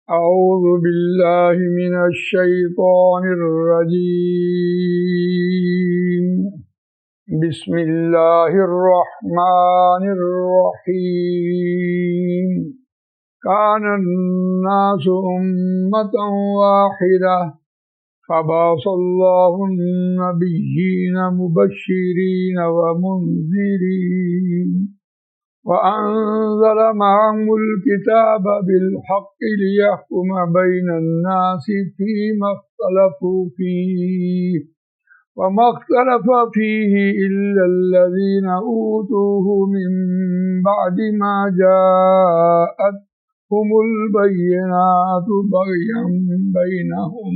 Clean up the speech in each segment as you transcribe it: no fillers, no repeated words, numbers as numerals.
أعوذ بالله من الشيطان الرجيم. بسم الله الرحمن الرحيم. كان الناس أمة واحدة فبعث الله النبيين مبشرين ومنذرين وأنزل معهم الكتاب بالحق ليحكم بين الناس فيما اختلفوا فيه وما اختلف فيه إلا الذين أوتوه من بعد ما جاءتهم البينات بغيا بينهم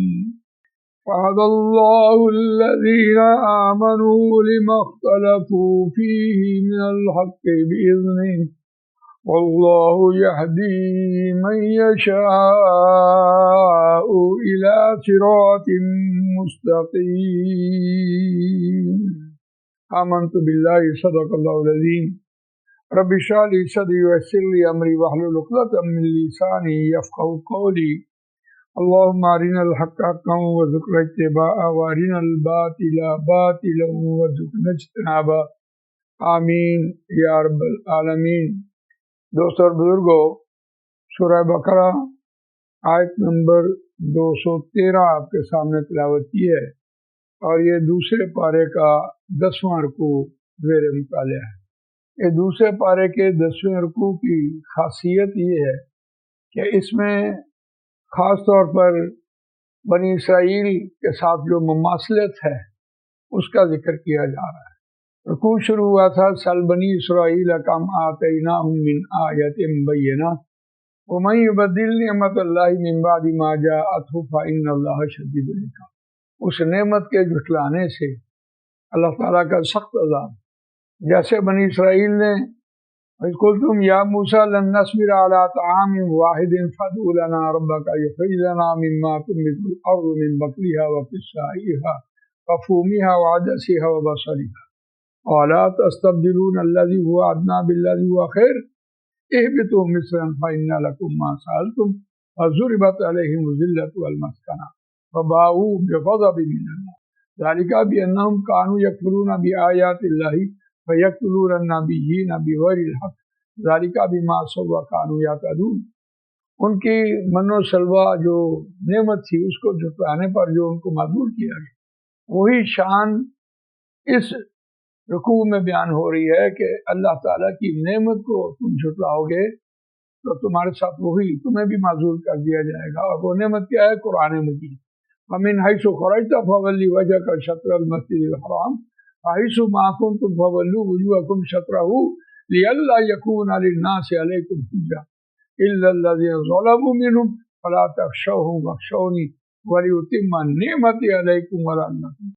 فهدى الله الذين آمنوا لما اختلفوا فيه من الحق بإذنه والله يهدي من يشاء إلى صراط مستقيم. آمنت بالله صدق الله العظيم. رب اشرح لي صدري ويسر لي أمري واحلل عقدة من لساني يفقهوا قولي. اللهم أرنا الحق حقا وارزقنا اتباعه وأرنا الباطل باطلا وارزقنا اجتنابه. آمین یا رب العالمین. دوستو اور بزرگوں، سورہ بقرہ آیت نمبر 213 آپ کے سامنے تلاوت کی ہے، اور یہ دوسرے پارے کا 10واں رکوع زیر مطالعہ ہے۔ یہ دوسرے پارے کے 10ویں رکوع کی خاصیت یہ ہے کہ اس میں خاص طور پر بنی اسرائیل کے ساتھ جو مماثلت ہے اس کا ذکر کیا جا رہا ہے۔ رکوع شروع ہوا تھا سل بنی اسرائیل کم آتیناہم من آیۃ بینہ ومن یبدل نعمت اللہ من بعد ما جاءتہ فإن اللہ شدید العقاب۔ اس نعمت کے جھٹلانے سے اللہ تعالیٰ کا سخت عذاب، جیسے بنی اسرائیل نے وَإِذْ قُلْتُمْ يَا مُوسَىٰ لَن نَّصْبِرَ عَلَىٰ طَعَامٍ وَاحِدٍ فَادْعُ لَنَا رَبَّكَ يُخْرِجْ لَنَا مِمَّا تُنبِتُ الْأَرْضُ مِن بَقْلِهَا وَقِثَّائِهَا وَفُومِهَا وَعَدَسِهَا وَبَصَلِهَا وَلَا تَسْتَبْدِلُونَ الَّذِي هُوَ أَدْنَىٰ بِالَّذِي هُوَ خَيْرٌ اهْبِطُوا مِصْرًا فَإِنَّ لَكُم مَّا سَأَلْتُمْ وَضُرِبَتْ عَلَيْهِمُ الذِّلَّةُ وَالْمَسْكَنَةُ وَبَاءُوا بِغَضَبٍ مِّنَ اللَّهِ ذَٰلِكَ بِأَنَّهُمْ كَانُوا يَكْفُرُونَ بِآيَاتِ اللَّهِ وَيَقْتُلُونَ النَّبِيِّينَ بِغَيْرِ الْحَقِّ ذَٰلِكَ بِمَا عَصَوا وَكَانُوا يَعْتَدُونَ۔ ان کی من و سلوہ جو نعمت تھی اس کو جھٹلانے پر جو ان کو معذور کیا گیا، وہی شان اس رکوع میں بیان ہو رہی ہے کہ اللہ تعالیٰ کی نعمت کو تم جھٹلاؤ گے تو تمہارے ساتھ وہی تمہیں بھی معذور کر دیا جائے گا۔ اور وہ نعمت کیا ہے؟ قرآن مجید۔ وَمِنْ حَيْثُ خَرَجْتَ فَوَلِّ وَجْهَكَ شَطْرَ الْمَسْجِدِ الْحَرَامِ وَحَيْثُ مَا كُنتُمْ فَوَلُّوا وُجُوهَكُمْ شَطْرَهُ لِئَلَّا يَكُونَ لِلنَّاسِ عَلَيْكُمْ حُجَّةٌ إِلَّا الَّذِينَ ظَلَمُوا مِنْهُمْ فَلَا تَخْشَوْهُمْ وَاخْشَوْنِي وَلِأُتِمَّ نِعْمَتِي عَلَيْكُمْ وَلَعَلَّكُمْ،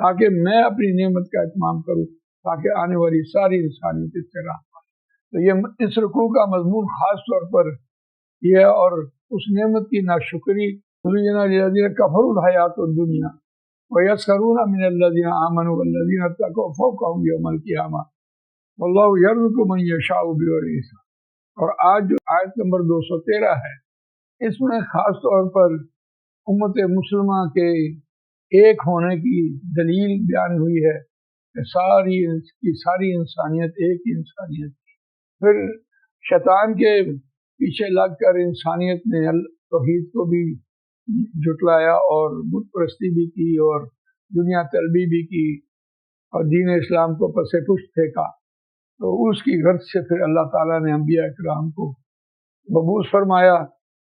تاکہ میں اپنی نعمت کا اتمام کروں، تاکہ آنے والی ساری انسانیت اس سے راہ پائے۔ تو یہ اس رکوع کا مضمون خاص طور پر یہ ہے، اور اس نعمت کی ناشکری زُيِّنَ لِلَّذِينَ كَفَرُوا الْحَيَاةُ الدُّنْيَا وَيَسْخَرُونَ مِنَ الَّذِينَ آمَنُوا وَالَّذِينَ اتَّقَوْا فَوْقَهُمْ يَوْمَ الْقِيَامَةِ وَاللَّهُ يَرْزُقُ مَن يَشَاءُ بِغَيْرِ حساب۔ اور آج جو آیت نمبر 213 ہے، اس میں خاص طور پر امت مسلمہ کے ایک ہونے کی دلیل بیان ہوئی ہے کہ ساری انسانیت ایک ہی انسانیت تھی۔ پھر شیطان کے پیچھے لگ کر انسانیت نے توحید کو بھی جھٹلایا اور بت پرستی بھی کی اور دنیا طلبی بھی کی اور دین اسلام کو پس پشت پھینکا۔ تو اس کی غرض سے پھر اللہ تعالیٰ نے انبیاء کرام کو مبعوث فرمایا،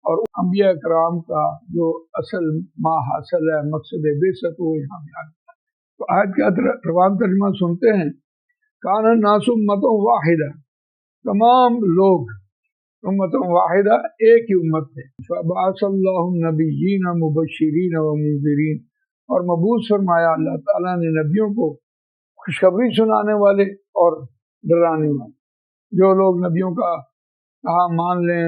اور انبیاء کرام کا جو اصل ما حاصل ہے، مقصد بعثت، وہ یہاں بیان کیا۔ تو آج کا روان ترجمہ سنتے ہیں۔ کان الناس امۃ واحدہ، تمام لوگ امت واحدہ ایک ہی امت تھے۔ فبعث اللہ النبیین مبشرین ومنذرین، اور مبعوث فرمایا اللہ تعالیٰ نے نبیوں کو خوشخبری سنانے والے اور ڈرانے والے۔ جو لوگ نبیوں کا کہا مان لیں،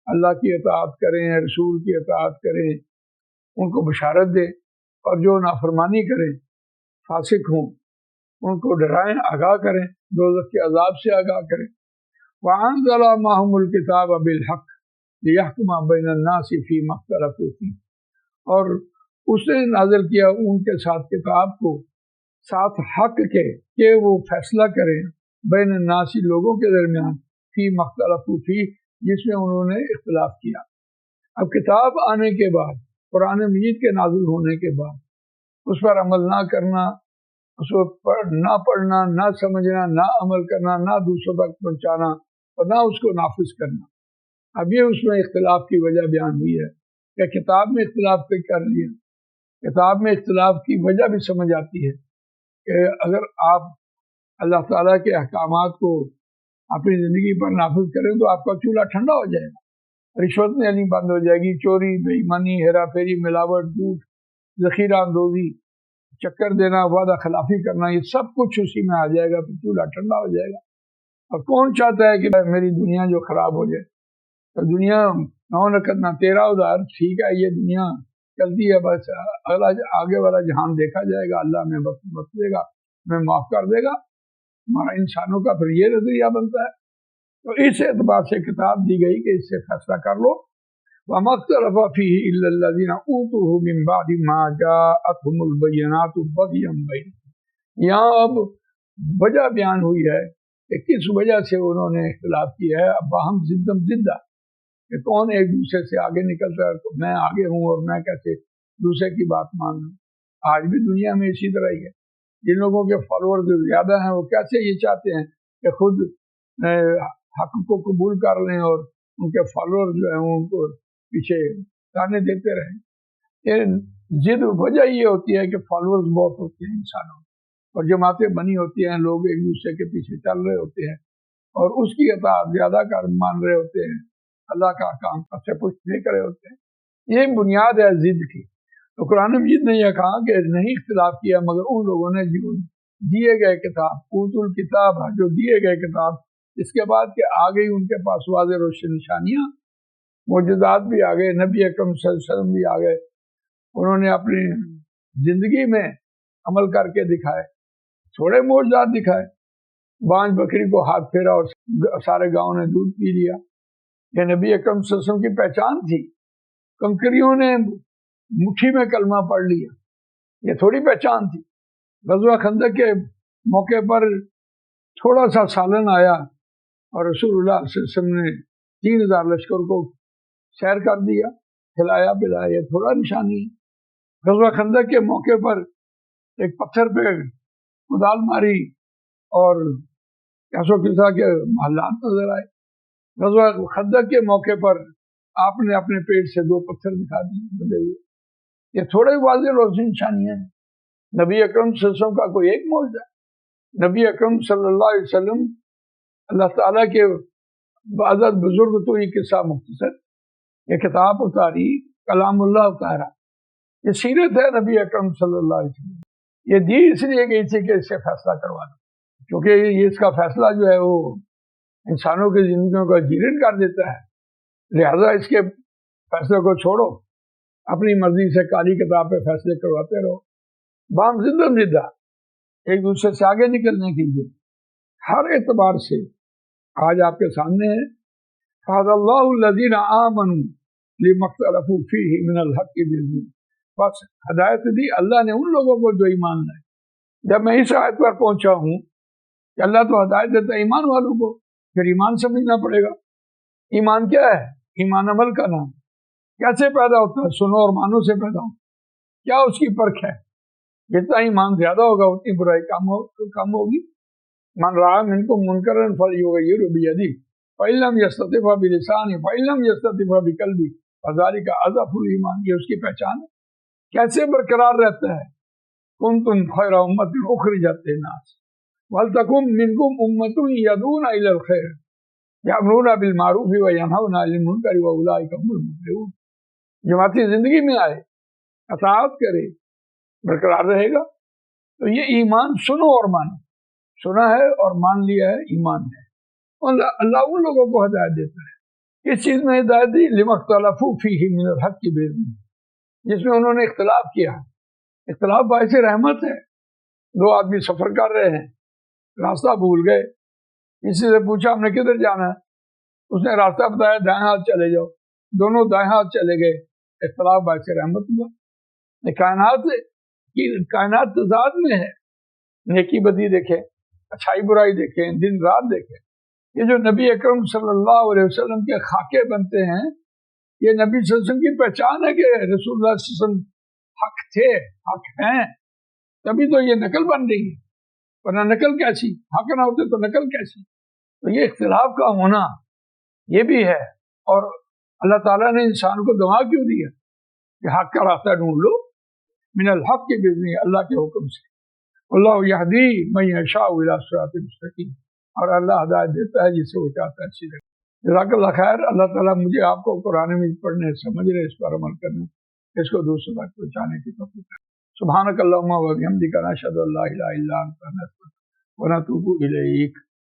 اللہ کی اطاعت کریں، رسول کی اطاعت کریں، ان کو بشارت دیں، اور جو نافرمانی کریں، فاسق ہوں، ان کو ڈرائیں، آگاہ کریں، دوزخ کے عذاب سے آگاہ کریں۔ وَأَنزَلَ مَعَهُمُ الْكِتَابَ بِالْحَقِّ، लियहकुम बैन अन्नास फीमा इख्तलफू फीह, और उसने नाज़िल किया उनके साथ किताब को साथ हक के कि वो फैसला करें बैन अन्नास लोगों के दरमियान फीमा इख्तलफू फीह, जिसमें उन्होंने इख्तलाफ किया। अब किताब आने के बाद, कुरान मजीद के नाज़िल होने के बाद उस पर अमल ना करना, उसको ना पढ़ना, ना समझना, ना अमल करना, ना दूसरों तक पहुँचाना और ना उसको नाफिज करना, अब ये उसमें इख्तलाफ की वजह बयान हुई है कि किताब में इख्तलाफ कर लिया। किताब में इख्तलाफ की वजह भी समझ आती है कि अगर आप अल्लाह ताला के अहकामात को अपनी ज़िंदगी पर नाफिज करें तो आपका चूल्हा ठंडा हो जाएगा, रिश्वत लेनी बंद हो जाएगी, चोरी, बेईमानी, हेरा फेरी, मिलावट, झूठ, ज़ख़ीरा अंदोज़ी, चक्कर देना, वादा खिलाफी करना, ये सब कुछ उसी में आ जाएगा, तो चूल्हा ठंडा हो जाएगा। और कौन चाहता है कि मेरी दुनिया जो खराब हो जाए? तो दुनिया नौ नकद ना 13 उधार, ठीक है, ये दुनिया चलती है, बस अगला आगे वाला जहान देखा जाएगा, अल्लाह में बस देगा, मैं माफ़ कर देगा। हमारा इंसानों का फिर ये नजरिया बनता है। तो इस एतबार से किताब दी गई कि इससे फैसला कर लो। वमख्तलफ़ फ़ीही इल्लल्लज़ीना ऊतूहु मिन बअदि मा जाअतहुमुल बय्यिनातु बग़यन बैनहुम। यहाँ अब वजह बयान हुई है कि किस वजह से उन्होंने इख्तिलाफ किया है। अब हम जिद्दा कि कौन एक दूसरे से आगे निकलता है, तो मैं आगे हूँ और मैं कैसे दूसरे की बात मानूं। आज भी दुनिया में इसी तरह ही है। जिन लोगों के फॉलोअर्स ज़्यादा हैं वो कैसे ये चाहते हैं कि खुद हक को कबूल कर लें और उनके फॉलोअर्स जो हैं उनको पीछे ताने देते रहें। ये जिद वजह ये होती है कि फॉलोअर्स बहुत होते हैं इंसानों, और जमातें बनी होती हैं, लोग एक दूसरे के पीछे चल रहे होते हैं और उसकी अताअत ज्यादा कर मान रहे होते हैं, अल्लाह का काम से कुछ नहीं करे होते हैं। ये बुनियाद है जिद की। तो कुरान मजीद ने यह कहा कि नहीं इख्तिलाफ किया मगर उन लोगों ने जो दिए गए किताब, ऊतुल किताब, जो दिए गए किताब, इसके बाद के आ गई उनके पास वाज़ेह रोशन निशानियाँ, मोजज़ात भी आ गए, नबी अकरम सल्लल्लाहु अलैहि वसल्लम भी आ गए, उन्होंने अपनी जिंदगी में अमल करके दिखाए, थोड़े मोजज़ात दिखाए। बांझ बकरी को हाथ फेरा और सारे गांव ने दूध पी लिया, ये नबी अकरम सल्लल्लाहु अलैहि वसल्लम की पहचान थी। कंकरियों ने मुट्ठी में कलमा पढ़ लिया, ये थोड़ी पहचान थी। ग़ज़वा खंदक के मौके पर थोड़ा सा सालन आया और रसूलुल्लाह सल्लल्लाहु अलैहि वसल्लम ने 3000 लश्कर को सैर कर दिया, खिलाया पिलाया, ये थोड़ा निशानी है। ग़ज़वा खंदक के मौके पर एक पत्थर पे कुदाल मारी और कैसो किसा के हालात नजर आए। ग़ज़वा खंदक के मौके पर आपने अपने पेट से 2 पत्थर दिखा दिए बंधे हुए, ये थोड़े वाज़ेह रोशन निशानियां हैं। नबी अकरम सल्लल्लाहु अलैहि वसल्लम का कोई एक मौजज़ा है। नबी अकरम सल्लल्लाहु अलैहि वसल्लम अल्लाह ताला के बाज़त बुजुर्ग तो ये किस्सा मुख्तसर, ये किताब उतारी, कलामुल्लाह उतारा, ये सीरत है नबी अकरम सल्लल्लाहु अलैहि वसल्लम। ये दी इसलिए गई थी कि इससे फैसला करवा दो, क्योंकि ये इसका फैसला जो है वो इंसानों की जिंदगियों का जीर्ण कर देता है। लिहाजा इसके फैसले को छोड़ो, अपनी मर्जी से काली किताब पे फैसले करवाते रहो, बाम जिद्दा एक दूसरे से आगे निकलने के लिए। हर एतबार से आज आपके सामने है, फ़अज़ल्लाहुल्लज़ीना आमनू लिमख्तलफू फ़ीही मिनल हक़्क़ि बिइज़्निही, बस हदायत दी अल्लाह ने उन लोगों को जो ईमान लाए। जब मैं इस आयत पर पहुंचा हूँ कि अल्लाह तो हदायत देता है ईमान वालों को, फिर ईमान समझना पड़ेगा। ईमान क्या है? ईमान अमल का नाम। कैसे पैदा होता है? सुनो और मानो से पैदा होता है। क्या उसकी परख है? जितना ईमान ज्यादा होगा उतनी बुराई कम होगी। मन रहा मिनकुम मुनकरन फलयुग़य्यिरहु बियदिही फ़इल्लम यस्तति फ़बिलिसानिही फ़इल्लम यस्तति फ़बिक़ल्बिही फ़ज़ालिका अज़अफ़ुल ईमान, ये उसकी पहचान है। कैसे बरकरार रहता है? कुंतुम खैरा उम्मतिन उखरिजत लिन्नास वलतकुम मिनकुम उम्मतुन यदूना इलल खैर यअमुरूना बिल मारूफ़ व यनहौना अनिल मुनकर व उलाइका हुमुल मुफ़्लिहून। जमाती जिंदगी में आए, अताअत करे, बरकरार रहेगा। तो ये ईमान सुनो और मानो, सुना है और मान लिया है, ईमान है। अल्लाह उन लोगों को हिदायत देता है। इस चीज में हिदायत दी लिमख्तलफू फ़ीही मिनल हक़्क़ि बिइज़्निही, जिसमें उन्होंने इख्तिलाफ किया। इख्तिलाफ बाइस रहमत है। 2 आदमी सफर कर रहे हैं, रास्ता भूल गए, किसी से पूछा हमने किधर जाना है, उसने रास्ता बताया दाएं हाथ चले जाओ, दोनों दाएं हाथ चले गए, इख्तिलाफ बायस रहमत हुआ। कायनात तजाद में है, नेकी बदी देखें, अच्छाई बुराई देखें, दिन रात देखें। ये जो नबी अकरम सल्लल्लाहु अलैहि वसल्लम के खाके बनते हैं, ये नबी सल्लल्लाहु अलैहि वसल्लम की पहचान है कि रसूलुल्लाह सल्लल्लाहु अलैहि वसल्लम हक थे, हक हैं, तभी तो ये नकल बन रही है, वरना नकल कैसी, हक ना होते तो नकल कैसी। तो ये इख्तिलाफ का होना ये भी है। और अल्लाह ताला ने इंसान को दुआ क्यों दिया कि हक का रास्ता ढूंढ लो, मिनल हक के बिज़नी, अल्लाह के हुक्म से। अल्लाह यहदी मन यशाउ इला सिरातिल मुस्तकीम, और अल्लाह हिदायत देता है जिसे वो चाहता है सीधे। जज़ाकल्लाह खैर। अल्लाह ताला मुझे आपको कुरान में पढ़ने, समझने, इस पर अमल करने, इसको दूसरों तक पहुंचाने की तौफीक दे। सुब्हानक अल्लाहुम्मा व बिहम्दिका नशहदु अल्ला इलाहा इल्ला अंता नस्तगफिरुका व नतूबु इलैक।